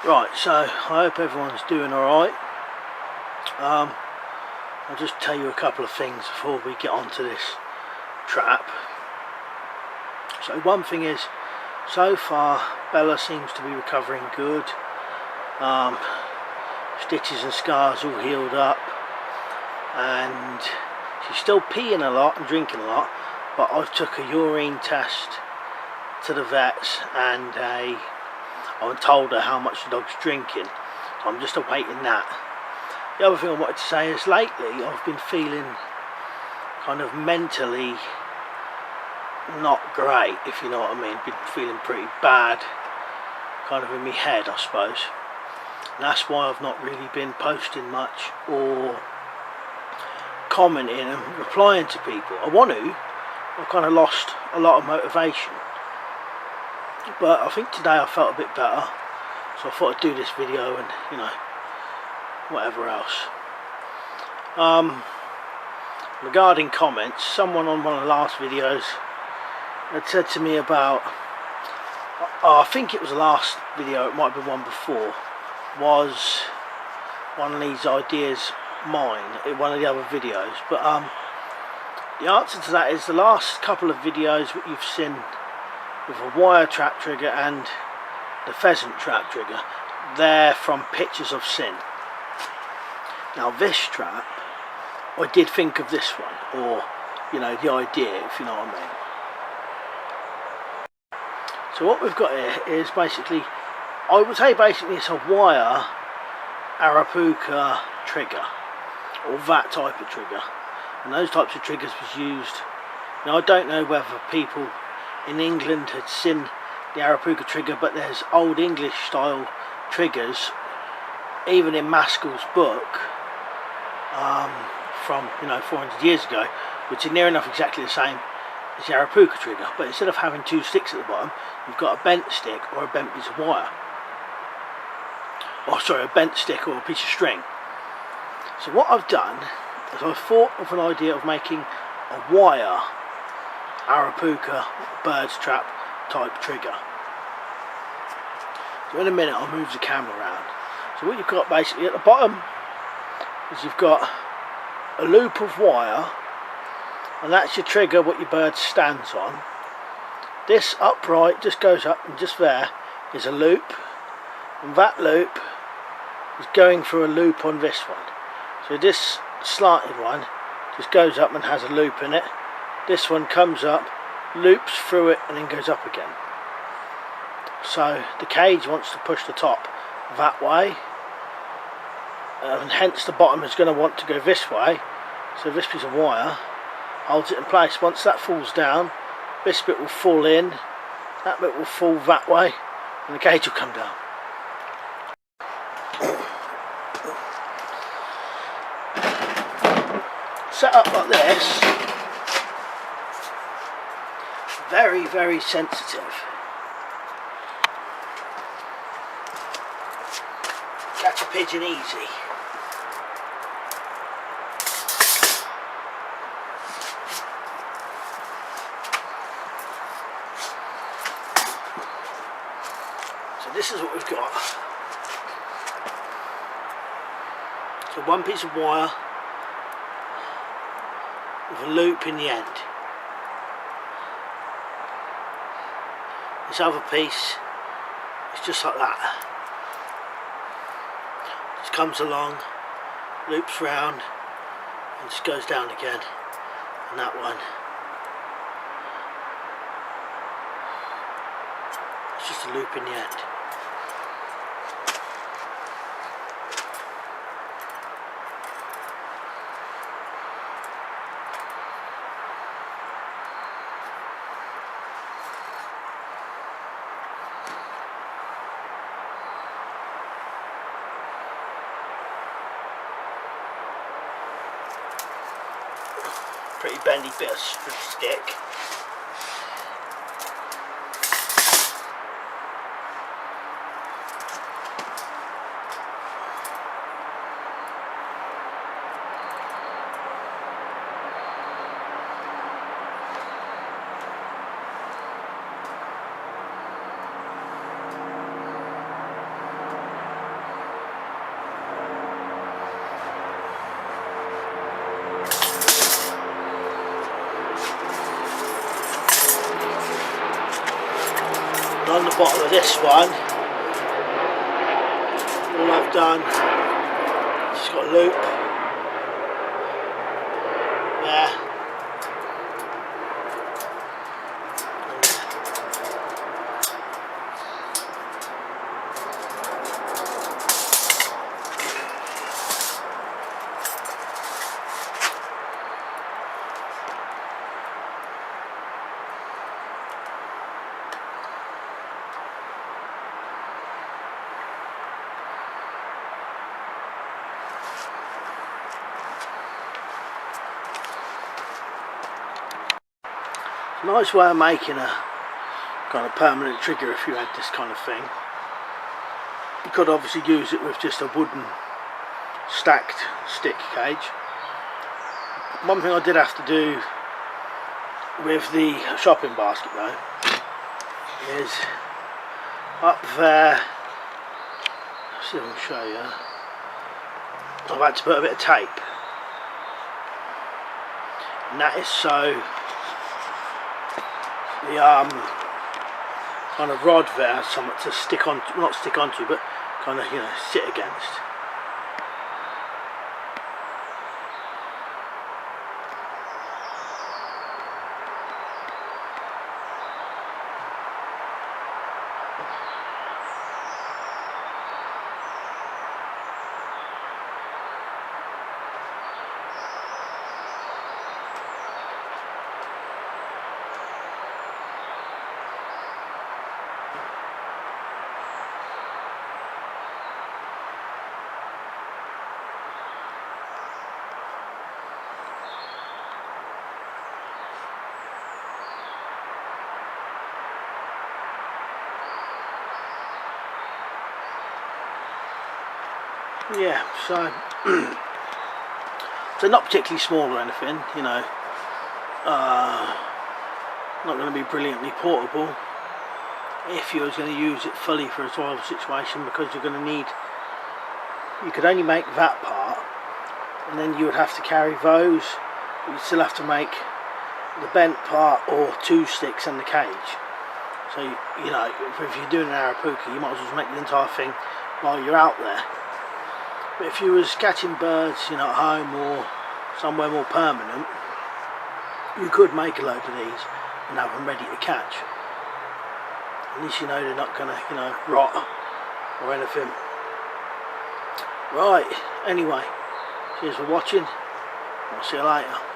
Right, so I hope everyone's doing alright. I'll just tell you a couple of things before we get onto this trap. So one thing is, so far Bella seems to be recovering good. Stitches and scars all healed up, and she's still peeing a lot and drinking a lot, but I've took a urine test to the vets and I've told her how much the dog's drinking, so I'm just awaiting that. The other thing I wanted to say is lately I've been feeling kind of mentally not great, if you know what I mean. Been feeling pretty bad, kind of in my head, I suppose. And that's why I've not really been posting much or commenting and replying to people. I want to. I've kind of lost a lot of motivation. But I think today I felt a bit better, so I thought I'd do this video and, you know, whatever else. Regarding comments, someone on one of the last videos had said to me about, I think it was the last video, it might have been one before, was one of these ideas mine in one of the other videos. But the answer to that is the last couple of videos that you've seen with a wire trap trigger and the pheasant trap trigger, they're from pictures I've seen. Now this trap, I did think of this one, or, you know, the idea, if you know what I mean. So what we've got here is basically, I would say basically it's a wire Arapuca trigger, or that type of trigger. And those types of triggers was used, now I don't know whether people in England had seen the Arapuca trigger, but there's old English style triggers, even in Maskell's book, from, you know, 400 years ago, which are near enough exactly the same as the Arapuca trigger, but instead of having two sticks at the bottom, you've got a bent stick or a bent piece of wire. Oh, sorry, a bent stick or a piece of string. So what I've done is I've thought of an idea of making a wire Arapuca bird's trap type trigger. So in a minute I'll move the camera around. So what you've got basically at the bottom is you've got a loop of wire, and that's your trigger what your bird stands on. This upright just goes up, and just there is a loop, and that loop is going through a loop on this one. So this slanted one just goes up and has a loop in it. This one comes up, loops through it, and then goes up again. So the cage wants to push the top that way, and hence the bottom is going to want to go this way. So this piece of wire holds it in place. Once that falls down, this bit will fall in, that bit will fall that way, and the cage will come down. Set up like this, very, very sensitive. Catch a pigeon easy. So this is what we've got. So one piece of wire with a loop in the end. This other piece is just like that. Just comes along, loops round, and just goes down again. And that one, it's just a loop in the end. Pretty bendy bit of stick. And on the bottom of this one, all I've done, just got a loop there. Nice way of making a kind of permanent trigger if you had this kind of thing. You could obviously use it with just a wooden stacked stick cage. One thing I did have to do with the shopping basket though is up there, let's see if I can show you, I've had to put a bit of tape, and that is so the kind of rod there has something to stick on, not stick onto, but kind of, you know, sit against. Yeah, so so not particularly small or anything, you know, not going to be brilliantly portable if you was going to use it fully for a survival situation, because you're going to need, you could only make that part, and then you would have to carry those, but you'd still have to make the bent part or two sticks and the cage. So you know, if you're doing an Arapuca, you might as well make the entire thing while you're out there. But if you was catching birds, you know, at home or somewhere more permanent, you could make a load of these and have them ready to catch. At least you know they're not going to, you know, rot or anything. Right, anyway, cheers for watching. I'll see you later.